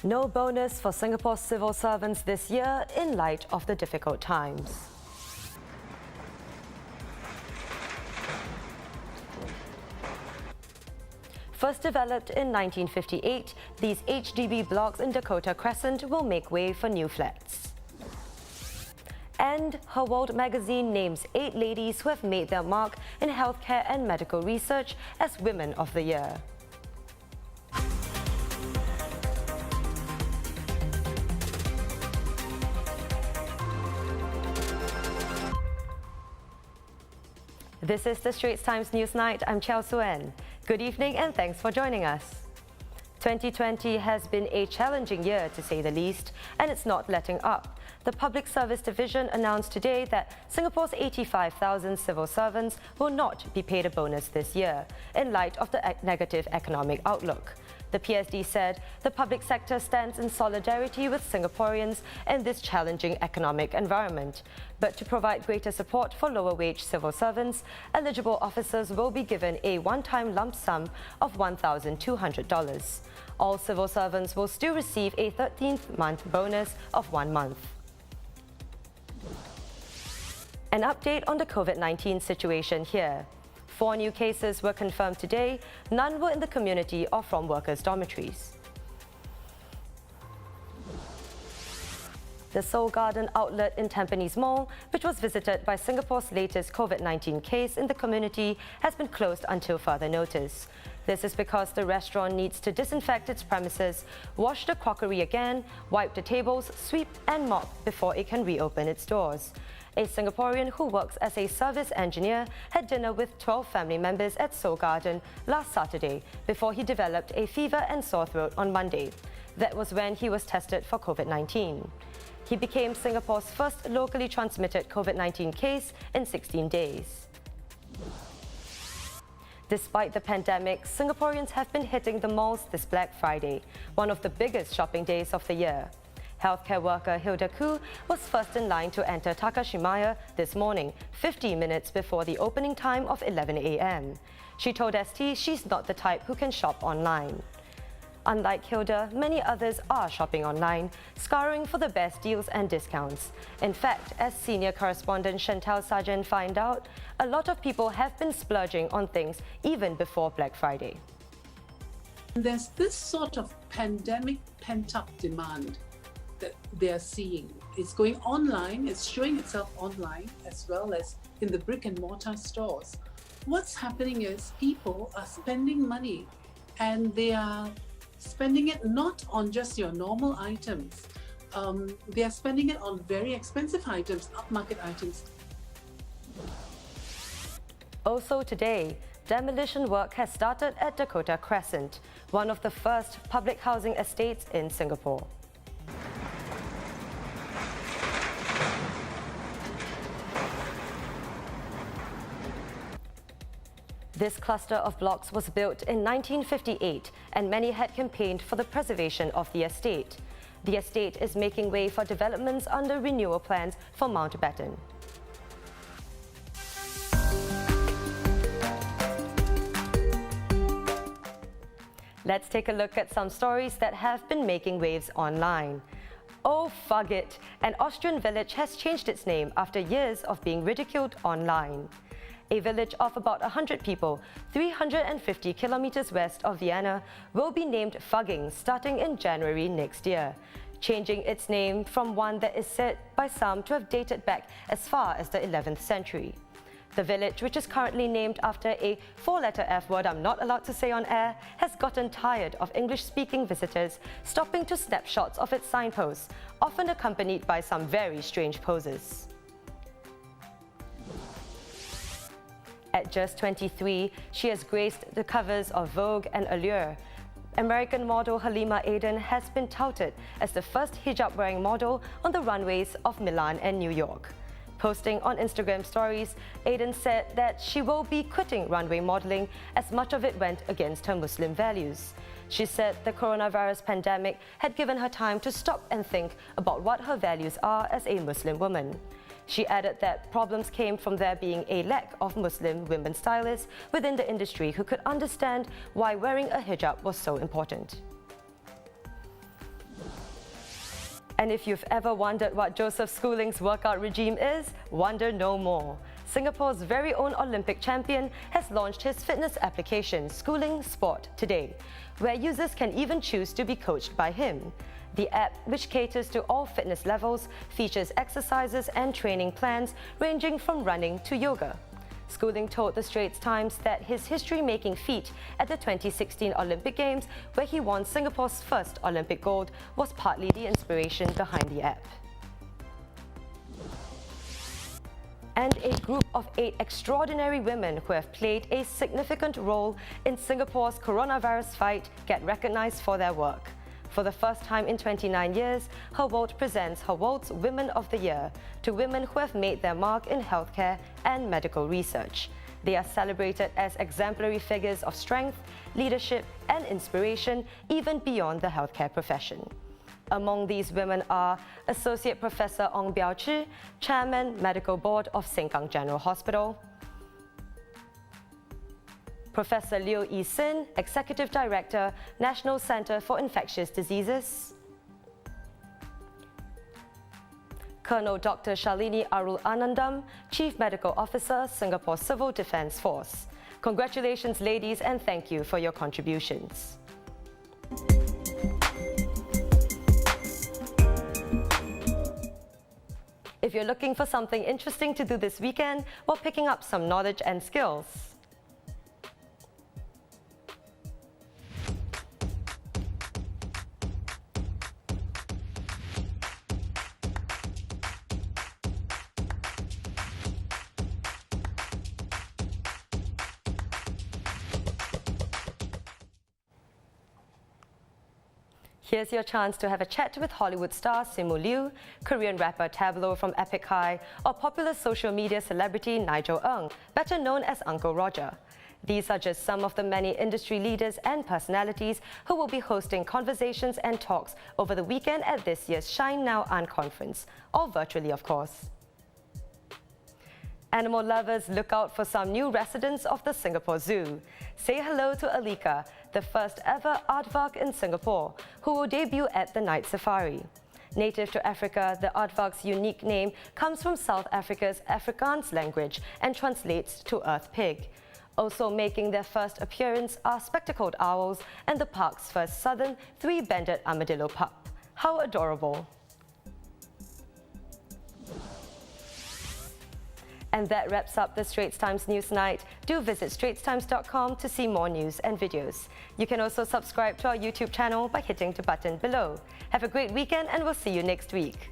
No bonus for Singapore civil servants this year in light of the difficult times. First developed in 1958, these HDB blocks in Dakota Crescent will make way for new flats. And Her World magazine names 8 ladies who have made their mark in healthcare and medical research as Women of the Year. This is the Straits Times Newsnight. I'm Chao Suen. Good evening and thanks for joining us. 2020 has been a challenging year to say the least, and it's not letting up. The Public Service Division announced today that Singapore's 85,000 civil servants will not be paid a bonus this year, in light of the negative economic outlook. The PSD said the public sector stands in solidarity with Singaporeans in this challenging economic environment. But to provide greater support for lower-wage civil servants, eligible officers will be given a one-time lump sum of $1,200. All civil servants will still receive a 13th month bonus of 1 month. An update on the COVID-19 situation here. 4 new cases were confirmed today. None were in the community or from workers' dormitories. The Seoul Garden outlet in Tampines Mall, which was visited by Singapore's latest COVID-19 case in the community, has been closed until further notice. This is because the restaurant needs to disinfect its premises, wash the crockery again, wipe the tables, sweep and mop before it can reopen its doors. A Singaporean who works as a service engineer had dinner with 12 family members at Seoul Garden last Saturday before he developed a fever and sore throat on Monday. That was when he was tested for COVID-19. He became Singapore's first locally transmitted COVID-19 case in 16 days. Despite the pandemic, Singaporeans have been hitting the malls this Black Friday, one of the biggest shopping days of the year. Healthcare worker Hilda Koo was first in line to enter Takashimaya this morning, 50 minutes before the opening time of 11 a.m. She told ST she's not the type who can shop online. Unlike Hilda, many others are shopping online, scouring for the best deals and discounts. In fact, as senior correspondent Chantal Sargent found out, a lot of people have been splurging on things even before Black Friday. There's this sort of pandemic pent-up demand that they're seeing. It's going online, it's showing itself online as well as in the brick and mortar stores. What's happening is people are spending money, and they are spending it not on just your normal items. They are spending it on very expensive items, upmarket items. Also today, demolition work has started at Dakota Crescent, one of the first public housing estates in Singapore. This cluster of blocks was built in 1958, and many had campaigned for the preservation of the estate. The estate is making way for developments under renewal plans for Mountbatten. Let's take a look at some stories that have been making waves online. Oh, fug it! An Austrian village has changed its name after years of being ridiculed online. A village of about 100 people, 350 kilometers west of Vienna, will be named Fugging starting in January next year, changing its name from one that is said by some to have dated back as far as the 11th century. The village, which is currently named after a 4-letter F word I'm not allowed to say on air, has gotten tired of English-speaking visitors stopping to snap shots of its signposts, often accompanied by some very strange poses. At just 23, she has graced the covers of Vogue and Allure. American model Halima Aden has been touted as the first hijab-wearing model on the runways of Milan and New York. Posting on Instagram stories, Aden said that she will be quitting runway modeling as much of it went against her Muslim values. She said the coronavirus pandemic had given her time to stop and think about what her values are as a Muslim woman. She added that problems came from there being a lack of Muslim women stylists within the industry who could understand why wearing a hijab was so important. And if you've ever wondered what Joseph Schooling's workout regime is, wonder no more. Singapore's very own Olympic champion has launched his fitness application, Schooling Sport, today, where users can even choose to be coached by him. The app, which caters to all fitness levels, features exercises and training plans ranging from running to yoga. Schooling told the Straits Times that his history-making feat at the 2016 Olympic Games, where he won Singapore's first Olympic gold, was partly the inspiration behind the app. And a group of 8 extraordinary women who have played a significant role in Singapore's coronavirus fight get recognized for their work. For the first time in 29 years, Her World presents Her World's Women of the Year to women who have made their mark in healthcare and medical research. They are celebrated as exemplary figures of strength, leadership and inspiration even beyond the healthcare profession. Among these women are Associate Professor Ong Biao Chi, Chairman, Medical Board of Sengkang General Hospital; Professor Liu Yi-sin, Executive Director, National Centre for Infectious Diseases; Colonel Dr. Shalini Arul Anandam, Chief Medical Officer, Singapore Civil Defence Force. Congratulations, ladies, and thank you for your contributions. If you're looking for something interesting to do this weekend while picking up some knowledge and skills, here's your chance to have a chat with Hollywood star Simu Liu, Korean rapper Tablo from Epic High, or popular social media celebrity Nigel Ng, better known as Uncle Roger. These are just some of the many industry leaders and personalities who will be hosting conversations and talks over the weekend at this year's Shine Now An conference, all virtually of course. Animal lovers, look out for some new residents of the Singapore Zoo. Say hello to Alika, the first ever aardvark in Singapore, who will debut at the Night Safari. Native to Africa, the aardvark's unique name comes from South Africa's Afrikaans language and translates to Earth Pig. Also making their first appearance are spectacled owls and the park's first southern 3-banded armadillo pup. How adorable! And that wraps up the Straits Times Newsnight. Do visit straitstimes.com to see more news and videos. You can also subscribe to our YouTube channel by hitting the button below. Have a great weekend and we'll see you next week.